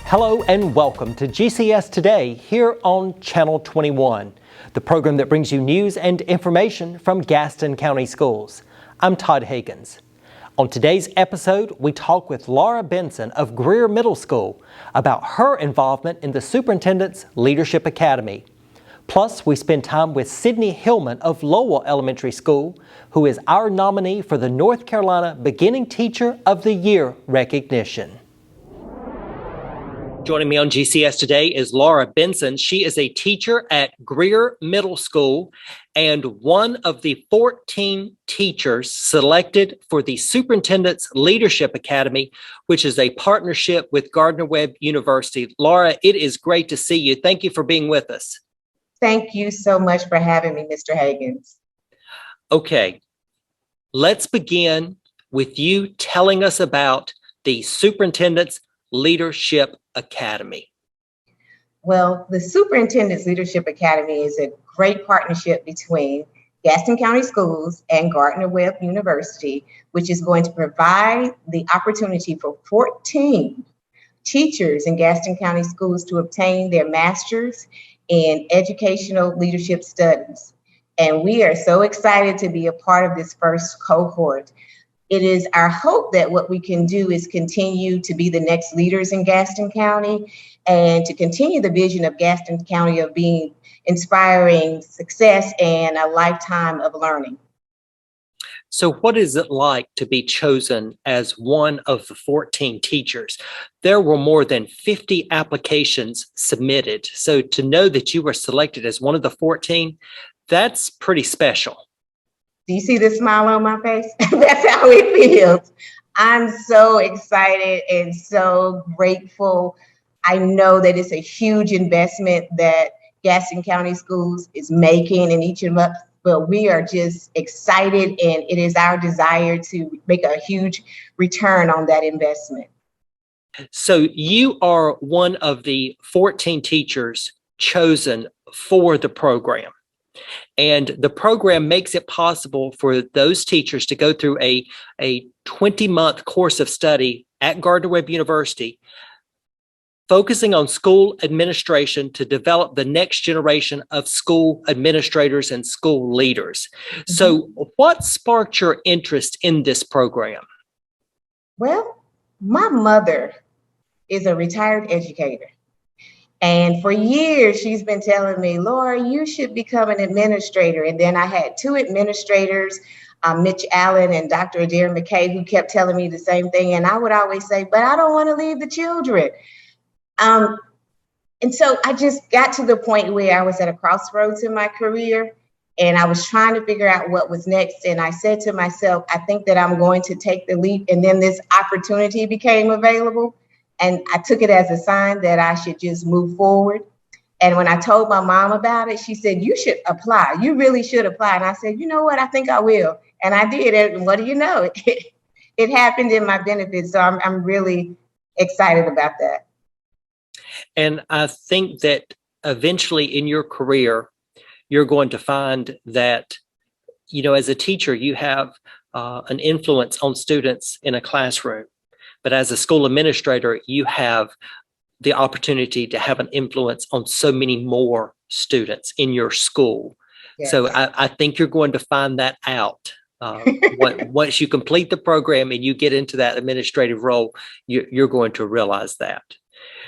Hello and welcome to GCS Today here on Channel 21, the program that brings you news and information from Gaston County Schools. I'm Todd Higgins. On today's episode, we talk with Laura Benson of Grier Middle School about her involvement in the Superintendent's Leadership Academy. Plus, we spend time with Sydney Hillman of Lowell Elementary School, who is our nominee for the North Carolina Beginning Teacher of the Year recognition. Joining me on GCS Today is Laura Benson. She is a teacher at Grier Middle School and one of the 14 teachers selected for the Superintendent's Leadership Academy, which is a partnership with Gardner-Webb University. Laura, it is great to see you. Thank you for being with us. Thank you so much for having me, Mr. Higgins. Okay, let's begin with you telling us about the Superintendent's Leadership Academy. Well, the Superintendent's Leadership Academy is a great partnership between Gaston County Schools and Gardner-Webb University, which is going to provide the opportunity for 14 teachers in Gaston County Schools to obtain their master's in educational leadership studies. And we are so excited to be a part of this first cohort. It is our hope that what we can do is continue to be the next leaders in Gaston County and to continue the vision of Gaston County of being inspiring success and a lifetime of learning. So what is it like to be chosen as one of the 14 teachers? There were more than 50 applications submitted. So to know that you were selected as one of the 14, that's pretty special. Do you see the smile on my face? That's how it feels. I'm so excited and so grateful. I know that it's a huge investment that Gaston County Schools is making in each of us, but we are just excited, and it is our desire to make a huge return on that investment. So you are one of the 14 teachers chosen for the program. And the program makes it possible for those teachers to go through a 20-month course of study at Gardner-Webb University, focusing on school administration to develop the next generation of school administrators and school leaders. Mm-hmm. So what sparked your interest in this program? Well, my mother is a retired educator. And for years, she's been telling me, Laura, you should become an administrator. And then I had two administrators, Mitch Allen and Dr. Adair McKay, who kept telling me the same thing. And I would always say, but I don't want to leave the children. And so I just got to the point where I was at a crossroads in my career, and I was trying to figure out what was next. And I said to myself, I think that I'm going to take the leap. And then this opportunity became available. And I took it as a sign that I should just move forward. And when I told my mom about it, she said, you should apply. You really should apply. And I said, you know what? I think I will. And I did it. And what do you know? It happened in my benefit. So I'm really excited about that. And I think that eventually in your career, you're going to find that, you know, as a teacher, you have an influence on students in a classroom. But as a school administrator, you have the opportunity to have an influence on so many more students in your school. Yes. So I think you're going to find that out. Once you complete the program and you get into that administrative role, you're going to realize that.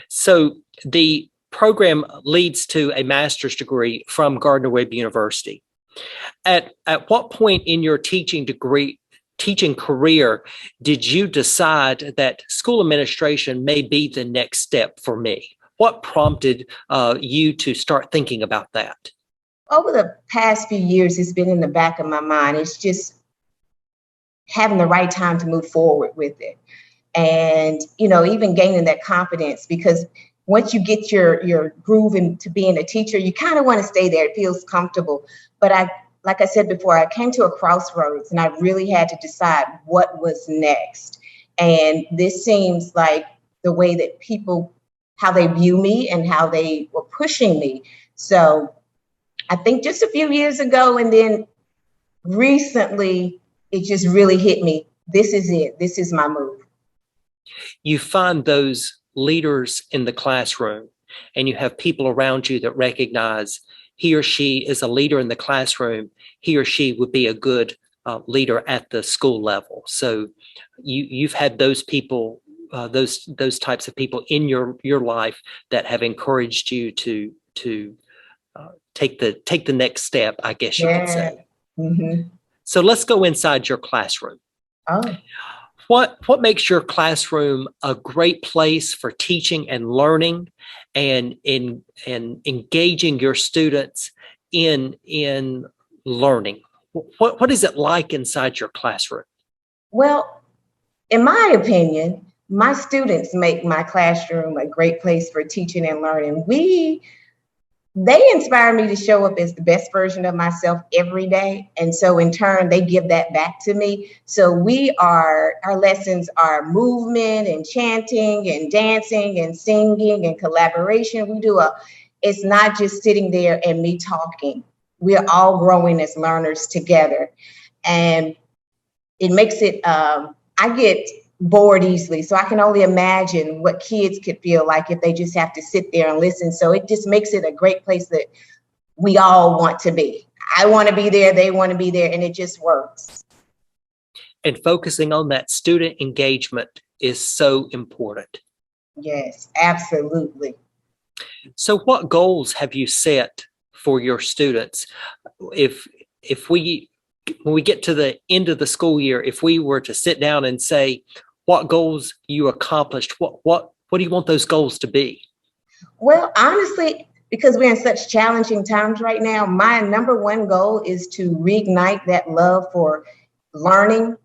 So the program leads to a master's degree from Gardner-Webb University. At what point in your teaching career did you decide that school administration may be the next step for me? What prompted you to start thinking about that? Over the past few years, it's been in the back of my mind. It's just having the right time to move forward with it. And, you know, even gaining that confidence, because once you get your groove into being a teacher, you kind of want to stay there. It feels comfortable. But like I said before, I came to a crossroads and I really had to decide what was next. And this seems like the way that people, how they view me and how they were pushing me. So I think just a few years ago, and then recently, it just really hit me. This is it. This is my move. You find those leaders in the classroom and you have people around you that recognize he or she is a leader in the classroom, he or she would be a good leader at the school level. So you've had those people, those types of people in your life that have encouraged you to take the next step, I guess you could say. Mm-hmm. So let's go inside your classroom. Oh. What makes your classroom a great place for teaching and learning and engaging your students in learning? What is it like inside your classroom? Well, in my opinion, my students make my classroom a great place for teaching and learning. They inspire me to show up as the best version of myself every day. And so in turn, they give that back to me. So our lessons are movement and chanting and dancing and singing and collaboration. It's not just sitting there and me talking. We're all growing as learners together. And it makes it, I get bored easily. So I can only imagine what kids could feel like if they just have to sit there and listen. So it just makes it a great place that we all want to be. I want to be there, they want to be there, and it just works. And focusing on that student engagement is so important. Yes, absolutely. So what goals have you set for your students? When we get to the end of the school year, if we were to sit down and say, what goals you accomplished, what do you want those goals to be? Well, honestly, because we're in such challenging times right now, my number one goal is to reignite that love for learning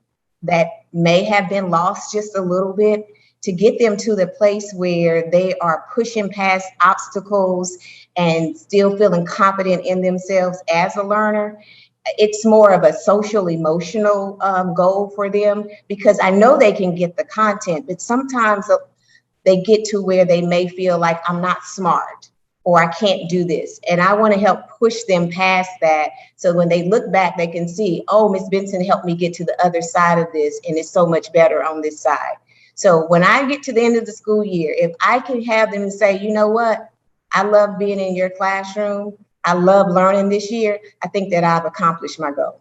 that may have been lost just a little bit, to get them to the place where they are pushing past obstacles and still feeling confident in themselves as a learner. It's more of a social emotional goal for them, because I know they can get the content, but sometimes they get to where they may feel like I'm not smart or I can't do this. And I want to help push them past that. So when they look back, they can see, oh, Miss Benson helped me get to the other side of this. And it's so much better on this side. So when I get to the end of the school year, if I can have them say, you know what, I love being in your classroom, I love learning this year, I think that I've accomplished my goal.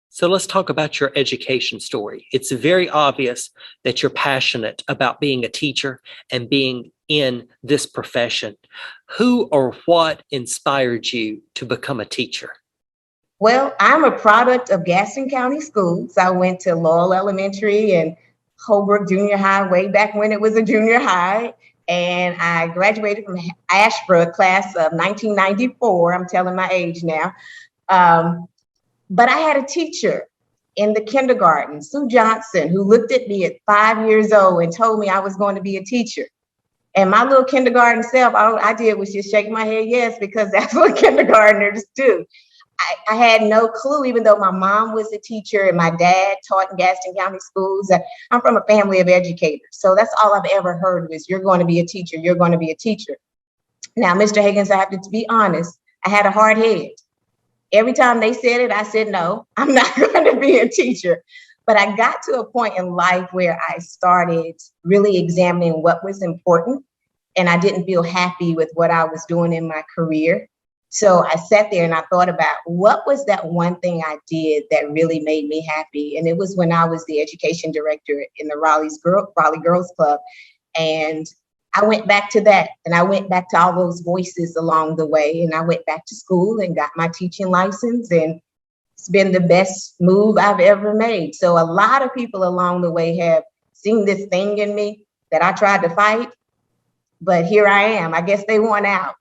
So let's talk about your education story. It's very obvious that you're passionate about being a teacher and being in this profession. Who or what inspired you to become a teacher? Well, I'm a product of Gaston County Schools. I went to Lowell Elementary and Holbrook Junior High way back when it was a junior high. And I graduated from Ashbrook class of 1994. I'm telling my age now. But I had a teacher in the kindergarten, Sue Johnson, who looked at me at 5 years old and told me I was going to be a teacher. And my little kindergarten self, all I did was just shake my head yes, because that's what kindergartners do. I had no clue, even though my mom was a teacher and my dad taught in Gaston County Schools. I'm from a family of educators. So that's all I've ever heard was, you're going to be a teacher, you're going to be a teacher. Now, Mr. Higgins, I have to be honest, I had a hard head. Every time they said it, I said, no, I'm not going to be a teacher. But I got to a point in life where I started really examining what was important. And I didn't feel happy with what I was doing in my career. So I sat there and I thought about, what was that one thing I did that really made me happy? And it was when I was the education director in the Raleigh Girls Club. And I went back to that, and I went back to all those voices along the way, and I went back to school and got my teaching license, and it's been the best move I've ever made. So a lot of people along the way have seen this thing in me that I tried to fight, but here I am. I guess they won out.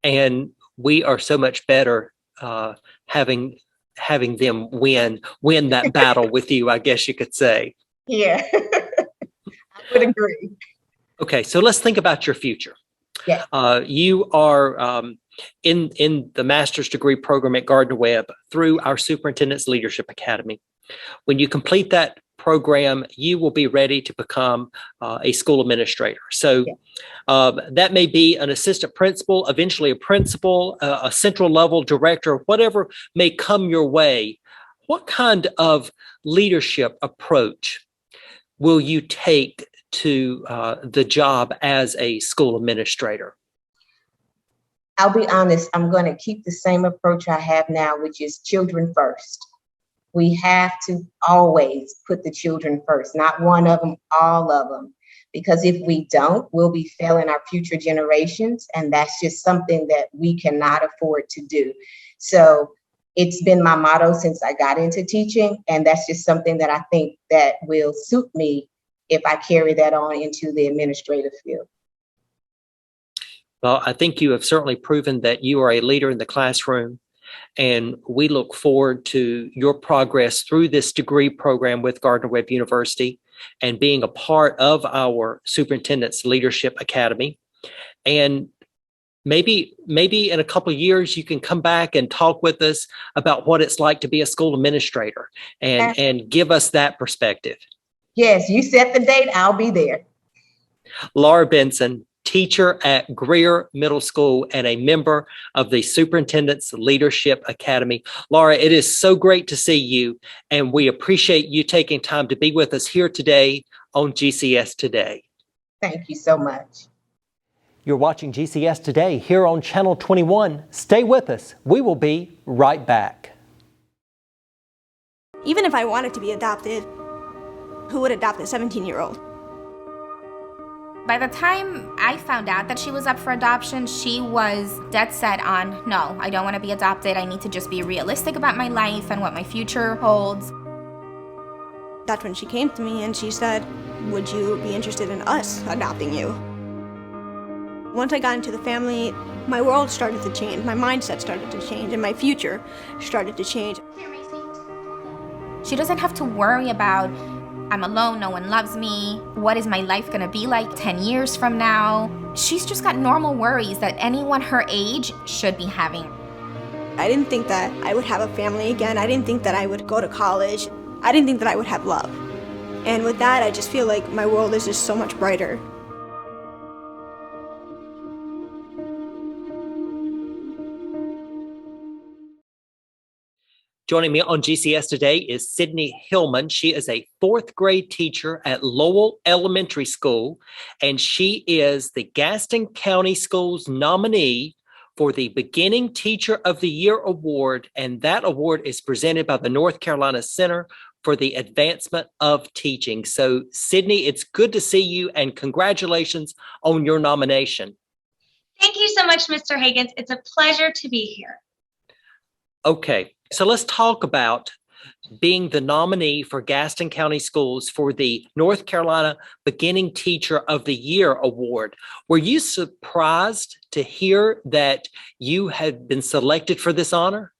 And we are so much better having them win that battle with you, I guess you could say. Yeah, I would agree. Okay, so let's think about your future. Yeah. You are in the master's degree program at Gardner-Webb through our Superintendent's Leadership Academy. When you complete that program, you will be ready to become a school administrator. So that may be an assistant principal, eventually a principal, a central level director, whatever may come your way. What kind of leadership approach will you take to the job as a school administrator? I'll be honest, I'm going to keep the same approach I have now, which is children first. We have to always put the children first, not one of them, all of them. Because if we don't, we'll be failing our future generations. And that's just something that we cannot afford to do. So it's been my motto since I got into teaching. And that's just something that I think that will suit me if I carry that on into the administrative field. Well, I think you have certainly proven that you are a leader in the classroom, and we look forward to your progress through this degree program with Gardner-Webb University and being a part of our Superintendent's Leadership Academy. And maybe in a couple of years, you can come back and talk with us about what it's like to be a school administrator and give us that perspective. Yes, you set the date, I'll be there. Laura Benson, teacher at Grier Middle School and a member of the Superintendent's Leadership Academy. Laura, it is so great to see you, and we appreciate you taking time to be with us here today on GCS Today. Thank you so much. You're watching GCS Today here on Channel 21. Stay with us. We will be right back. Even if I wanted to be adopted, who would adopt a 17-year-old? By the time I found out that she was up for adoption, she was dead set on, no, I don't want to be adopted. I need to just be realistic about my life and what my future holds. That's when she came to me and she said, would you be interested in us adopting you? Once I got into the family, my world started to change, my mindset started to change, and my future started to change. She doesn't have to worry about, I'm alone, no one loves me, what is my life gonna be like 10 years from now? She's just got normal worries that anyone her age should be having. I didn't think that I would have a family again. I didn't think that I would go to college. I didn't think that I would have love. And with that, I just feel like my world is just so much brighter. Joining me on GCS Today is Sydney Hillman. She is a fourth grade teacher at Lowell Elementary School, and she is the Gaston County Schools nominee for the Beginning Teacher of the Year Award, and that award is presented by the North Carolina Center for the Advancement of Teaching. So, Sydney, it's good to see you, and congratulations on your nomination. Thank you so much, Mr. Higgins. It's a pleasure to be here. Okay, so let's talk about being the nominee for Gaston County Schools for the North Carolina Beginning Teacher of the Year Award. Were you surprised to hear that you had been selected for this honor?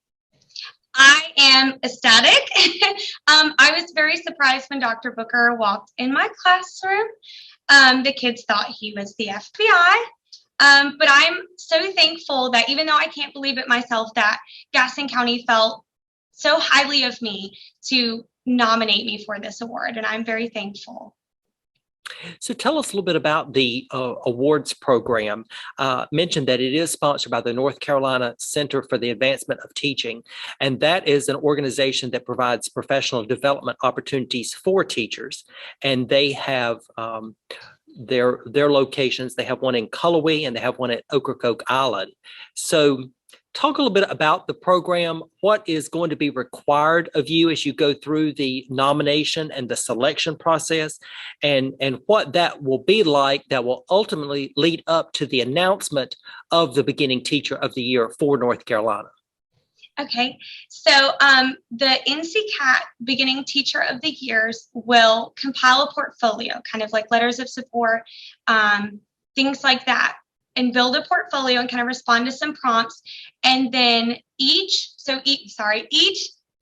I am ecstatic. I was very surprised when Dr. Booker walked in my classroom. The kids thought he was the FBI. But I'm so thankful that even though I can't believe it myself, that Gaston County felt so highly of me to nominate me for this award, and I'm very thankful. So tell us a little bit about the awards program. Mentioned that it is sponsored by the North Carolina Center for the Advancement of Teaching, and that is an organization that provides professional development opportunities for teachers, and they have their locations. They have one in Cullowhee and they have one at Ocracoke Island. So talk a little bit about the program. What is going to be required of you as you go through the nomination and the selection process, and what that will be like that will ultimately lead up to the announcement of the Beginning Teacher of the Year for North Carolina. Okay, so the NCCAT Beginning Teacher of the Years will compile a portfolio, kind of like letters of support, things like that, and build a portfolio and kind of respond to some prompts. And then each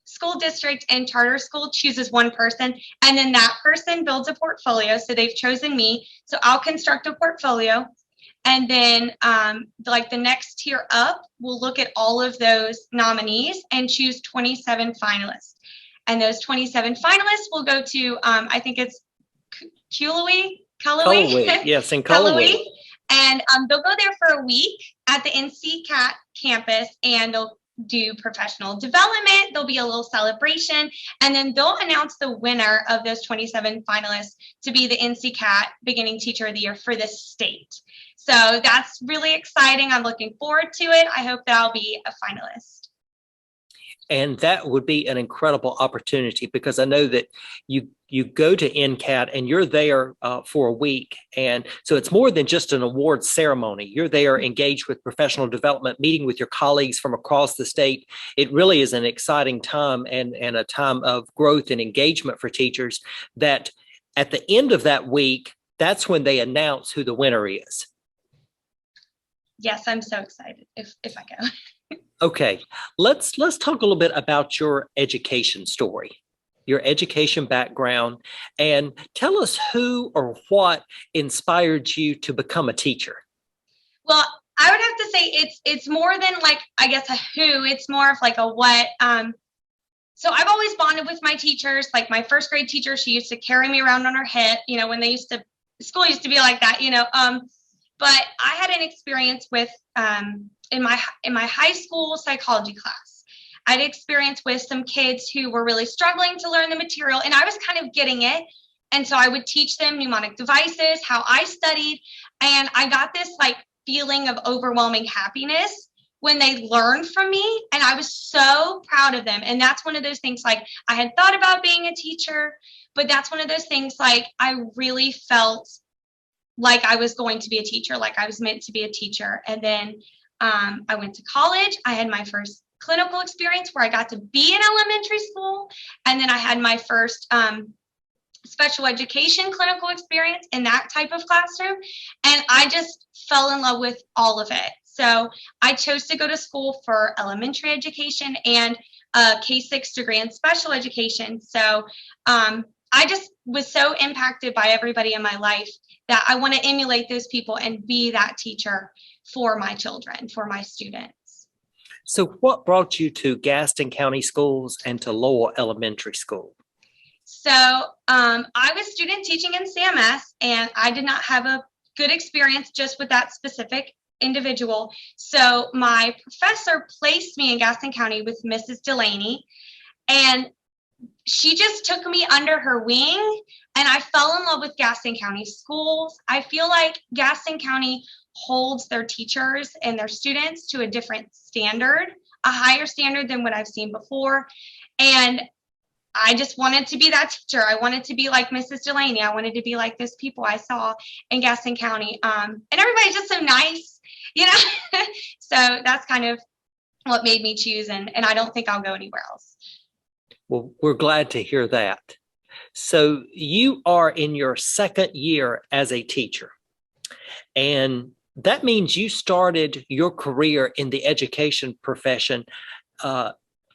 school district and charter school chooses one person, and then that person builds a portfolio. So they've chosen me, so I'll construct a portfolio. And then like the next tier up, we'll look at all of those nominees and choose 27 finalists. And those 27 finalists will go to, I think it's Cullowhee? Yes, in Cullowhee. And they'll go there for a week at the NCCAT campus, and they'll do professional development. There'll be a little celebration, and then they'll announce the winner of those 27 finalists to be the NCCAT Beginning Teacher of the Year for the state. So that's really exciting. I'm looking forward to it. I hope that I'll be a finalist. And that would be an incredible opportunity, because I know that you go to NCAT and you're there for a week. And so it's more than just an award ceremony. You're there engaged with professional development, meeting with your colleagues from across the state. It really is an exciting time and a time of growth and engagement for teachers, that at the end of that week, that's when they announce who the winner is. Yes, I'm so excited if I go. Okay, let's talk a little bit about your education story, your education background, and tell us who or what inspired you to become a teacher. Well, I would have to say it's more than like, I guess, a who. It's more of like a what. So I've always bonded with my teachers. Like my first grade teacher, she used to carry me around on her hip. You know, when school used to be like that. You know, but I had an experience with in my high school psychology class. I had experience with some kids who were really struggling to learn the material, and I was kind of getting it. And so I would teach them mnemonic devices, how I studied, and I got this like feeling of overwhelming happiness when they learned from me, and I was so proud of them. And that's one of those things, like I had thought about being a teacher, but that's one of those things like I really felt like I was going to be a teacher, like I was meant to be a teacher. And then I went to college. I had my first clinical experience where I got to be in elementary school. And then I had my first special education clinical experience in that type of classroom. And I just fell in love with all of it. So I chose to go to school for elementary education and a K-6 degree in special education. So I just was so impacted by everybody in my life that I want to emulate those people and be that teacher for my children, for my students. So what brought you to Gaston County Schools and to Lowell Elementary School? So I was student teaching in CMS, and I did not have a good experience just with that specific individual. So my professor placed me in Gaston County with Mrs. Delaney, and she just took me under her wing, and I fell in love with Gaston County Schools. I feel like Gaston County holds their teachers and their students to a different standard, a higher standard than what I've seen before. And I just wanted to be that teacher. I wanted to be like Mrs. Delaney. I wanted to be like those people I saw in Gaston County. And everybody's just so nice, you know? So that's kind of what made me choose, and I don't think I'll go anywhere else. Well, we're glad to hear that. So you are in your second year as a teacher, and that means you started your career in the education profession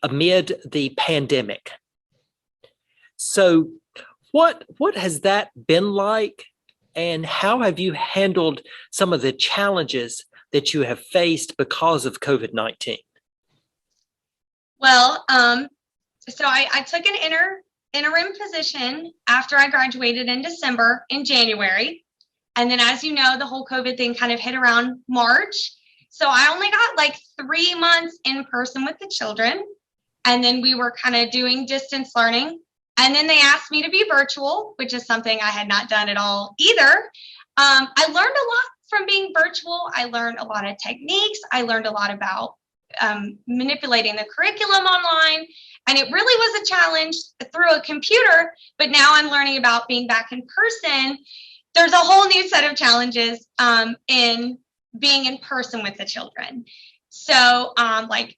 amid the pandemic. So what has that been like, and how have you handled some of the challenges that you have faced because of COVID-19? Well, so I took an interim position after I graduated in January. And then, as you know, the whole COVID thing kind of hit around March. So I only got like 3 months in person with the children. And then we were kind of doing distance learning. And then they asked me to be virtual, which is something I had not done at all either. I learned a lot from being virtual. I learned a lot of techniques. I learned a lot about manipulating the curriculum online. And it really was a challenge through a computer. But now I'm learning about being back in person. There's a whole new set of challenges in being in person with the children. So like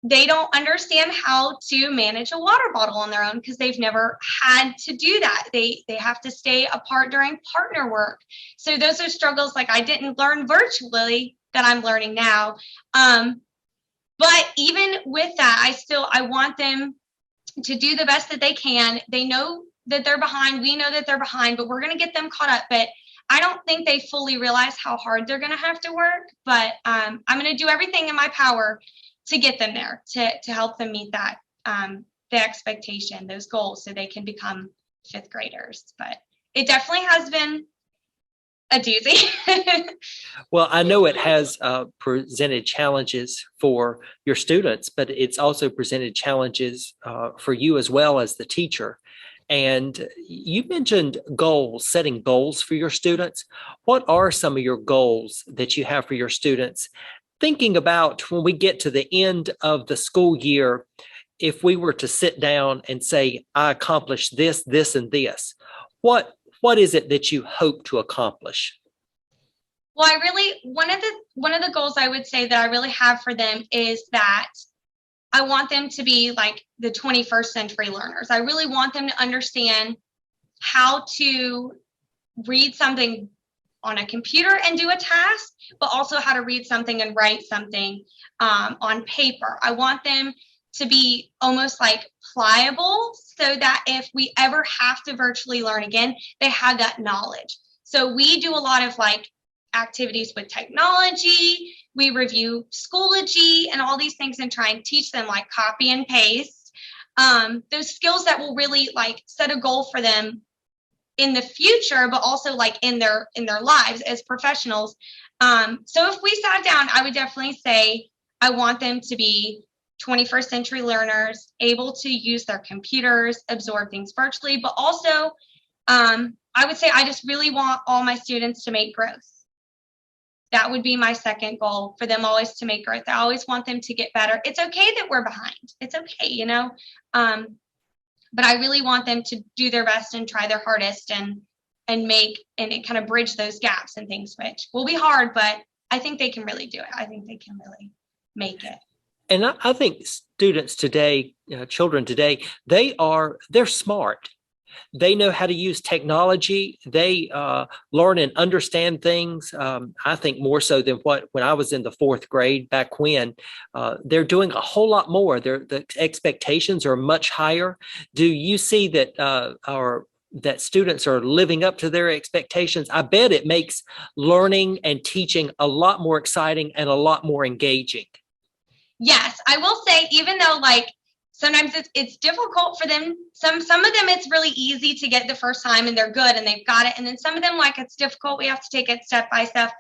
they don't understand how to manage a water bottle on their own because they've never had to do that. They have to stay apart during partner work. So those are struggles like I didn't learn virtually that I'm learning now. But even with that, I want them to do the best that they can. They know that they're behind. We know that they're behind, but we're going to get them caught up. But I don't think they fully realize how hard they're going to have to work. But I'm going to do everything in my power to get them there, to help them meet that, the expectation, those goals, so they can become fifth graders. But it definitely has been a doozy. Well, I know it has presented challenges for your students, but it's also presented challenges for you as well as the teacher. And you mentioned goals, setting goals for your students. What are some of your goals that you have for your students? Thinking about when we get to the end of the school year, if we were to sit down and say, I accomplished this, this, and this, what is it that you hope to accomplish? Well, one of the goals I would say that I really have for them is that I want them to be like the 21st century learners. I really want them to understand how to read something on a computer and do a task, but also how to read something and write something on paper. I want them to be almost like pliable so that if we ever have to virtually learn again, they have that knowledge. So we do a lot of like activities with technology. We review Schoology and all these things and try and teach them like copy and paste. Those skills that will really like set a goal for them in the future, but also like in their lives as professionals. So if we sat down, I would definitely say I want them to be 21st century learners, able to use their computers, absorb things virtually, but also I would say I just really want all my students to make growth. That would be my second goal, for them always to make growth. I always want them to get better. It's okay that we're behind. It's okay, you know. But I really want them to do their best and try their hardest and kind of bridge those gaps and things, which will be hard, but I think they can really do it. I think they can really make it. And I think students today, children today, they're smart. They know how to use technology. They learn and understand things, I think more so than when I was in the fourth grade back when. They're doing a whole lot more. The expectations are much higher. Do you see that that students are living up to their expectations? I bet it makes learning and teaching a lot more exciting and a lot more engaging. Yes, I will say, even though like sometimes it's difficult for them. Some of them it's really easy to get the first time and they're good and they've got it. And then some of them, like, it's difficult. We have to take it step by step.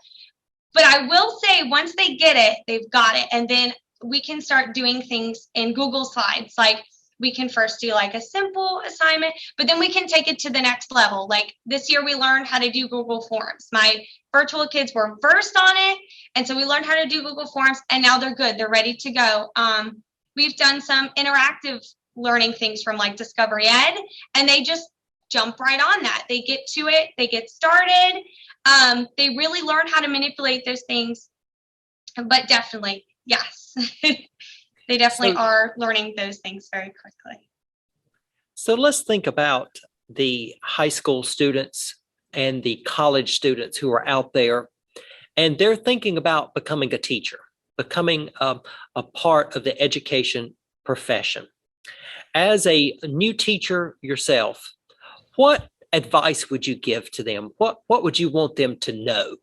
But I will say once they get it, they've got it. And then we can start doing things in Google Slides. Like we can first do like a simple assignment, but then we can take it to the next level. Like this year we learned how to do Google Forms. My virtual kids were versed on it. And so we learned how to do Google Forms and now they're good. They're ready to go. We've done some interactive learning things from like Discovery Ed, and they just jump right on that. They get to it, they get started. They really learn how to manipulate those things. But definitely, yes, they definitely are learning those things very quickly. So let's think about the high school students and the college students who are out there, and they're thinking about becoming a teacher, becoming a part of the education profession. As a new teacher yourself, what advice would you give to them? What would you want them to know?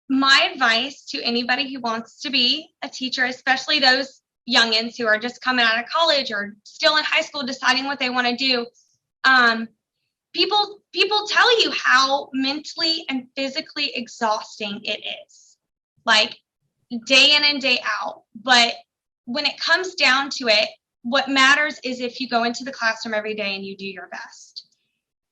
My advice to anybody who wants to be a teacher, especially those youngins who are just coming out of college or still in high school deciding what they want to do, people tell you how mentally and physically exhausting it is, like day in and day out. But when it comes down to it, what matters is if you go into the classroom every day and you do your best.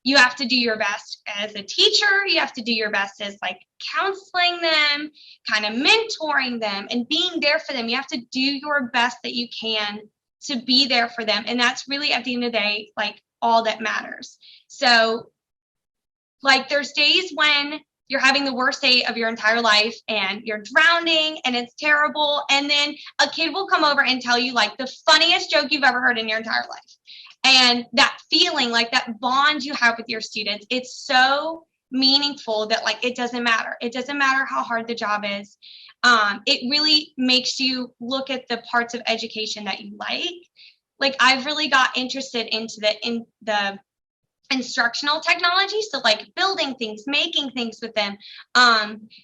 You have to do your best as a teacher. You have to do your best as like counseling them, kind of mentoring them and being there for them. You have to do your best that you can to be there for them. And that's really, at the end of the day, like all that matters. So like there's days when you're having the worst day of your entire life and you're drowning and it's terrible. And then a kid will come over and tell you like the funniest joke you've ever heard in your entire life. And that feeling, like that bond you have with your students, it's so meaningful that like it doesn't matter. It doesn't matter how hard the job is. It really makes you look at the parts of education that you like. Like I've really got interested in the instructional technology. So like building things, making things with them,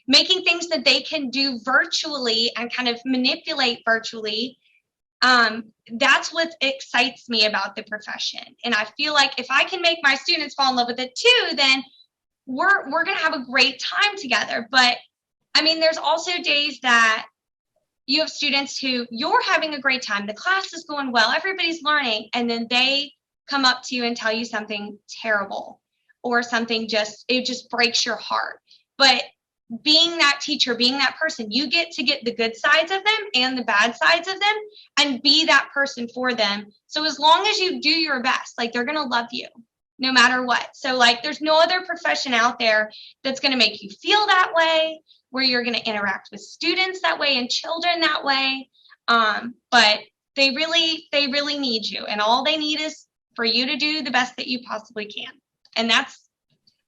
making things that they can do virtually and kind of manipulate virtually. That's what excites me about the profession. And I feel like if I can make my students fall in love with it too, then we're going to have a great time together. But I mean, there's also days that you have students who you're having a great time, the class is going well, everybody's learning, and then they come up to you and tell you something terrible or something it just breaks your heart. But being that teacher, being that person, you get to get the good sides of them and the bad sides of them and be that person for them. So as long as you do your best, like, they're going to love you no matter what. So like, there's no other profession out there that's going to make you feel that way, where you're going to interact with students that way and children that way. But they really need you, and all they need is for you to do the best that you possibly can. And I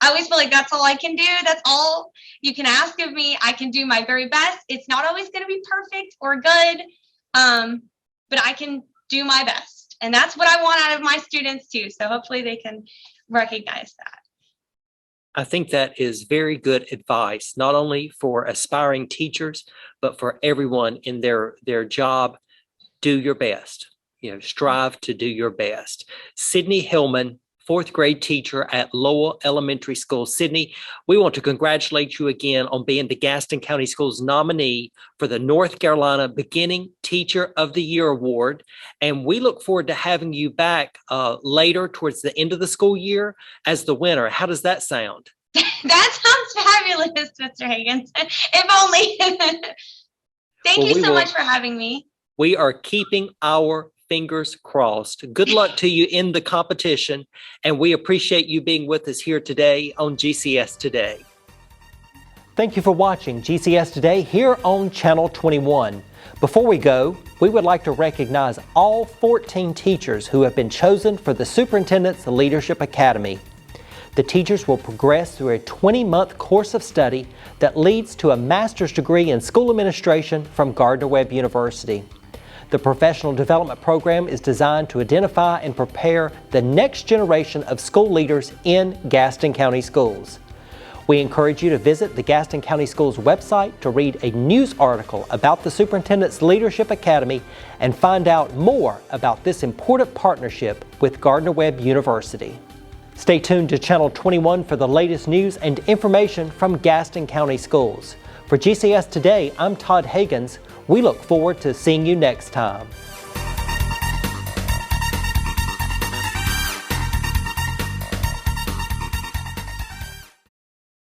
always feel like that's all I can do. That's all you can ask of me. I can do my very best. It's not always going to be perfect or good, but I can do my best. And that's what I want out of my students too. So hopefully they can recognize that. I think that is very good advice, not only for aspiring teachers, but for everyone in their job. Do your best, strive to do your best. Sydney Hillman, fourth grade teacher at Lowell Elementary School. Sydney, we want to congratulate you again on being the Gaston County Schools nominee for the North Carolina Beginning Teacher of the Year Award. And we look forward to having you back later towards the end of the school year as the winner. How does that sound? That sounds fabulous, Mr. Higgins. If only. Thank you so much for having me. We are keeping our fingers crossed. Good luck to you in the competition, and we appreciate you being with us here today on GCS Today. Thank you for watching GCS Today here on Channel 21. Before we go, we would like to recognize all 14 teachers who have been chosen for the Superintendent's Leadership Academy. The teachers will progress through a 20-month course of study that leads to a master's degree in school administration from Gardner-Webb University. The professional development program is designed to identify and prepare the next generation of school leaders in Gaston County Schools. We encourage you to visit the Gaston County Schools website to read a news article about the Superintendent's Leadership Academy and find out more about this important partnership with Gardner-Webb University. Stay tuned to Channel 21 for the latest news and information from Gaston County Schools. For GCS Today, I'm Todd Higgins. We look forward to seeing you next time.